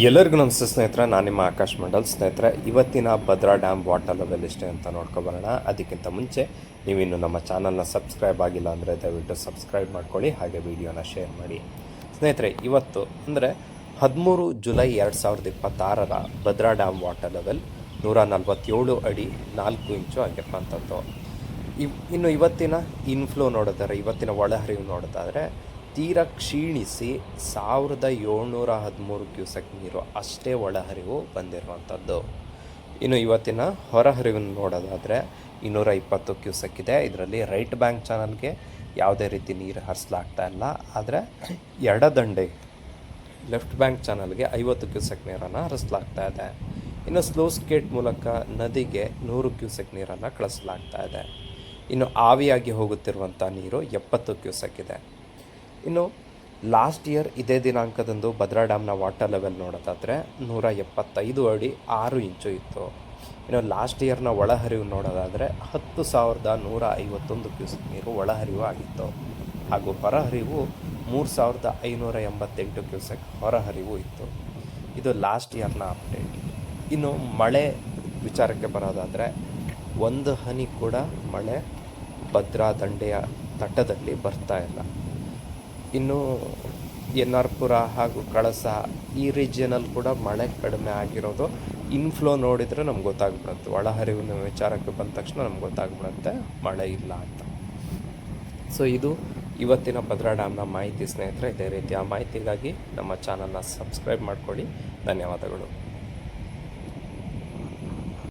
ಎಲ್ಲರಿಗೂ ನಮಸ್ತೆ ಸ್ನೇಹಿತರೆ, ನಾನು ನಿಮ್ಮ ಆಕಾಶ್ ಮಂಡಲ್. ಸ್ನೇಹಿತರೆ, ಇವತ್ತಿನ ಭದ್ರಾ ಡ್ಯಾಮ್ ವಾಟರ್ ಲೆವೆಲ್ ಎಷ್ಟೇ ಅಂತ ನೋಡ್ಕೊಬರೋಣ. ಅದಕ್ಕಿಂತ ಮುಂಚೆ ನೀವಿನ್ನು ನಮ್ಮ ಚಾನಲ್ನ ಸಬ್ಸ್ಕ್ರೈಬ್ ಆಗಿಲ್ಲ ಅಂದರೆ ದಯವಿಟ್ಟು ಸಬ್ಸ್ಕ್ರೈಬ್ ಮಾಡ್ಕೊಳ್ಳಿ, ಹಾಗೆ ವಿಡಿಯೋನ ಶೇರ್ ಮಾಡಿ. ಸ್ನೇಹಿತರೆ, ಇವತ್ತು ಅಂದರೆ 13 July 2026 Bhadra dam water level 147 ಅಡಿ 4 ಇಂಚು ಆಗಿರುವಂಥದ್ದು. ಇನ್ನು ಇವತ್ತಿನ ಇನ್ಫ್ಲೋ ನೋಡೋದಾದ್ರೆ, ಇವತ್ತಿನ ಒಳಹರಿವು ನೋಡೋದಾದರೆ ತೀರ ಕ್ಷೀಣಿಸಿ 1713 ಕ್ಯೂಸೆಕ್ ನೀರು ಅಷ್ಟೇ ಒಳಹರಿವು ಬಂದಿರುವಂಥದ್ದು. ಇನ್ನು ಇವತ್ತಿನ ಹೊರಹರಿವನ್ನು ನೋಡೋದಾದರೆ 220 ಕ್ಯೂಸೆಕ್ ಇದೆ. ಇದರಲ್ಲಿ ರೈಟ್ ಬ್ಯಾಂಕ್ ಚಾನಲ್ಗೆ ಯಾವುದೇ ರೀತಿ ನೀರು ಹರಿಸಲಾಗ್ತಾ ಇಲ್ಲ. ಆದರೆ ಎಡದಂಡೆ ಲೆಫ್ಟ್ ಬ್ಯಾಂಕ್ ಚಾನಲ್ಗೆ 50 ಕ್ಯೂಸೆಕ್ ನೀರನ್ನು ಹರಿಸಲಾಗ್ತಾ ಇದೆ. ಇನ್ನು ಸ್ಲೂಸ್ ಗೇಟ್ ಮೂಲಕ ನದಿಗೆ 100 ಕ್ಯೂಸೆಕ್ ನೀರನ್ನು ಕಳಿಸಲಾಗ್ತಾ ಇದೆ. ಇನ್ನು ಆವಿಯಾಗಿ ಹೋಗುತ್ತಿರುವಂಥ ನೀರು 70 ಕ್ಯೂಸೆಕ್ ಇದೆ. ಇನ್ನು ಲಾಸ್ಟ್ ಇಯರ್ ಇದೇ ದಿನಾಂಕದಂದು ಭದ್ರಾ ಡ್ಯಾಮ್ನ ವಾಟರ್ ಲೆವೆಲ್ ನೋಡೋದಾದರೆ 175 ಅಡಿ 6 ಇಂಚು ಇತ್ತು. ಇನ್ನು ಲಾಸ್ಟ್ ಇಯರ್ನ ಒಳಹರಿವು ನೋಡೋದಾದರೆ 10,151 ಕ್ಯೂಸೆಕ್ ನೀರು ಒಳಹರಿವು ಆಗಿತ್ತು. ಹಾಗೂ ಹೊರಹರಿವು 3,588 ಕ್ಯೂಸೆಕ್ ಹೊರಹರಿವು ಇತ್ತು. ಇದು ಲಾಸ್ಟ್ ಇಯರ್ನ ಅಪ್ಡೇಟ್. ಇನ್ನು ಮಳೆ ವಿಚಾರಕ್ಕೆ ಬರೋದಾದರೆ ಒಂದು ಹನಿ ಕೂಡ ಮಳೆ ಭದ್ರಾ ದಂಡೆಯ ತಟದಲ್ಲಿ ಬರ್ತಾ ಇಲ್ಲ. ಇನ್ನು ಎನ್.ಆರ್. ಪುರ ಹಾಗೂ ಕಳಸ ಈ ರೀಜಿಯನಲ್ಲಿ ಕೂಡ ಮಳೆ ಕಡಿಮೆ ಆಗಿರೋದು ಇನ್ಫ್ಲೋ ನೋಡಿದರೆ ನಮ್ಗೆ ಗೊತ್ತಾಗ್ಬಿಡುತ್ತೆ. ಒಳಹರಿವಿನ ವಿಚಾರಕ್ಕೆ ಬಂದ ತಕ್ಷಣ ನಮ್ಗೆ ಗೊತ್ತಾಗ್ಬಿಡುತ್ತೆ ಮಳೆ ಇಲ್ಲ ಅಂತ. ಸೊ ಇದು ಇವತ್ತಿನ ಭದ್ರಾ ಡ್ಯಾಮ್ನ ಮಾಹಿತಿ ಸ್ನೇಹಿತರೆ. ಇದೇ ರೀತಿಯ ಮಾಹಿತಿಗಾಗಿ ನಮ್ಮ ಚಾನಲ್ನ ಸಬ್ಸ್ಕ್ರೈಬ್ ಮಾಡ್ಕೊಳ್ಳಿ. ಧನ್ಯವಾದಗಳು.